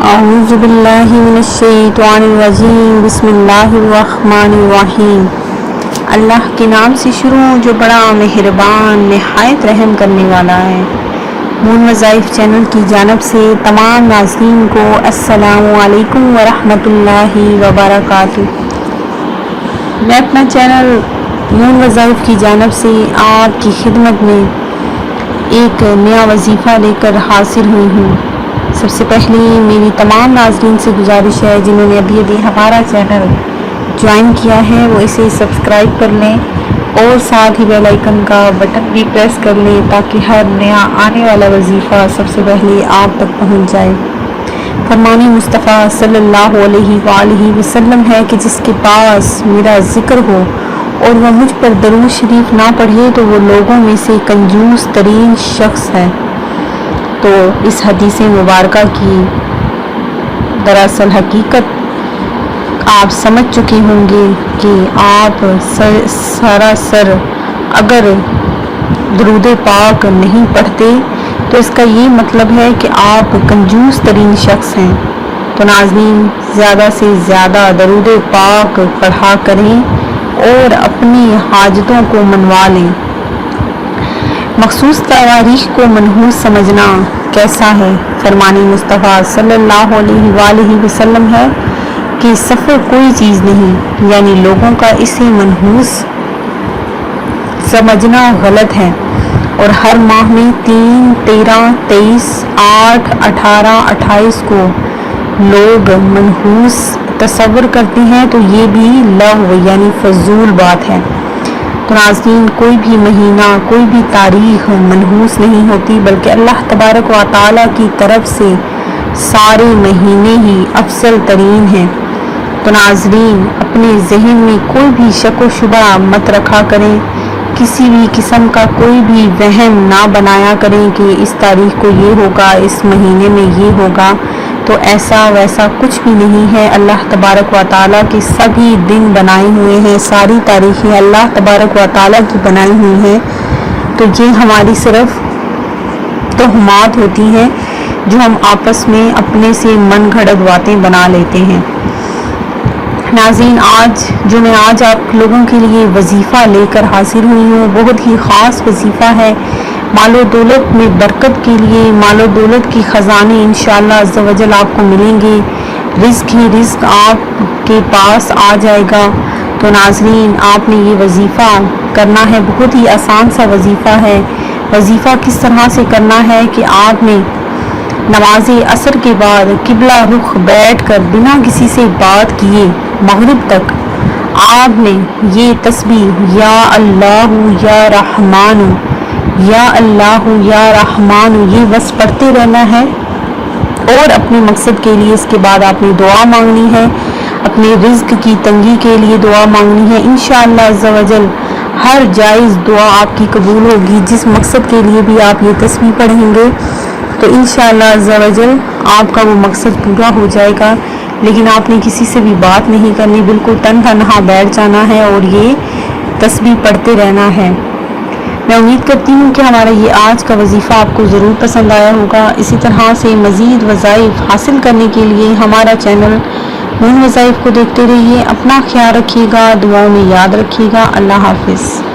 اعوذ باللہ من الشیطان الرجیم بسم اللہ الرحمن الرحیم۔ اللہ کے نام سے شروع جو بڑا مہربان نہایت رحم کرنے والا ہے۔ مون وظائف چینل کی جانب سے تمام ناظرین کو السلام علیکم ورحمۃ اللہ وبرکاتہ۔ میں اپنا چینل مون وظائف کی جانب سے آپ کی خدمت میں ایک نیا وظیفہ لے کر حاضر ہوئی ہوں۔ سب سے پہلے میری تمام ناظرین سے گزارش ہے جنہوں نے ابھی ہمارا چینل جوائن کیا ہے وہ اسے سبسکرائب کر لیں اور ساتھ ہی بیل آئیکن کا بٹن بھی پریس کر لیں تاکہ ہر نیا آنے والا وظیفہ سب سے پہلے آپ تک پہنچ جائے۔ فرمان مصطفیٰ صلی اللہ علیہ وآلہ وسلم ہے کہ جس کے پاس میرا ذکر ہو اور وہ مجھ پر درود شریف نہ پڑھے تو وہ لوگوں میں سے کنجوس ترین شخص ہے۔ تو اس حدیث مبارکہ کی دراصل حقیقت آپ سمجھ چکے ہوں گے کہ آپ سراسر اگر درود پاک نہیں پڑھتے تو اس کا یہ مطلب ہے کہ آپ کنجوس ترین شخص ہیں۔ تو ناظرین زیادہ سے زیادہ درود پاک پڑھا کریں اور اپنی حاجتوں کو منوا لیں۔ مخصوص تواریخ کو منحوس سمجھنا کیسا ہے؟ فرمان مصطفیٰ صلی اللہ علیہ وآلہ وسلم ہے کہ سفر کوئی چیز نہیں، یعنی لوگوں کا اسے منحوس سمجھنا غلط ہے۔ اور ہر ماہ میں 3، 13، 23، 8، 18، 28 کو لوگ منحوس تصور کرتے ہیں تو یہ بھی لغو یعنی فضول بات ہے۔ تو ناظرین کوئی بھی مہینہ کوئی بھی تاریخ منحوس نہیں ہوتی بلکہ اللہ تبارک و تعالیٰ کی طرف سے سارے مہینے ہی افضل ترین ہیں۔ تو ناظرین اپنے ذہن میں کوئی بھی شک و شبہ مت رکھا کریں، کسی بھی قسم کا کوئی بھی وہم نہ بنایا کریں کہ اس تاریخ کو یہ ہوگا، اس مہینے میں یہ ہوگا۔ تو ایسا ویسا کچھ بھی نہیں ہے۔ اللہ تبارک و تعالیٰ کے سبھی دن بنائے ہوئے ہیں، ساری تاریخیں اللہ تبارک و تعالیٰ کی بنائی ہوئی ہیں۔ تو یہ ہماری صرف توہمات ہوتی ہیں جو ہم آپس میں اپنے سے من گھڑت باتیں بنا لیتے ہیں۔ ناظرین جو میں آج آپ لوگوں کے لیے وظیفہ لے کر حاضر ہوئی ہوں بہت ہی خاص وظیفہ ہے۔ مال و دولت میں برکت کے لیے، مال و دولت کی خزانے انشاءاللہ عز و جل آپ کو ملیں گے، رزق ہی رزق آپ کے پاس آ جائے گا۔ تو ناظرین آپ نے یہ وظیفہ کرنا ہے، بہت ہی آسان سا وظیفہ ہے۔ وظیفہ کس طرح سے کرنا ہے کہ آپ نے نماز عصر کے بعد قبلہ رخ بیٹھ کر بنا کسی سے بات کیے مغرب تک آپ نے یہ تسبیح یا اللہ یا رحمان یا اللہ یا رحمان یہ بس پڑھتے رہنا ہے اور اپنے مقصد کے لیے اس کے بعد آپ نے دعا مانگنی ہے، اپنے رزق کی تنگی کے لیے دعا مانگنی ہے۔ انشاءاللہ عز و جل ہر جائز دعا آپ کی قبول ہوگی۔ جس مقصد کے لیے بھی آپ یہ تسبیح پڑھیں گے تو انشاءاللہ عز و جل آپ کا وہ مقصد پورا ہو جائے گا۔ لیکن آپ نے کسی سے بھی بات نہیں کرنی، بالکل تنہا بیٹھ جانا ہے اور یہ تسبیح پڑھتے رہنا ہے۔ میں امید کرتی ہوں کہ ہمارا یہ آج کا وظیفہ آپ کو ضرور پسند آیا ہوگا۔ اسی طرح سے مزید وظائف حاصل کرنے کے لیے ہمارا چینل مون وظائف کو دیکھتے رہیے۔ اپنا خیال رکھیے گا، دعاؤں میں یاد رکھیے گا۔ اللہ حافظ۔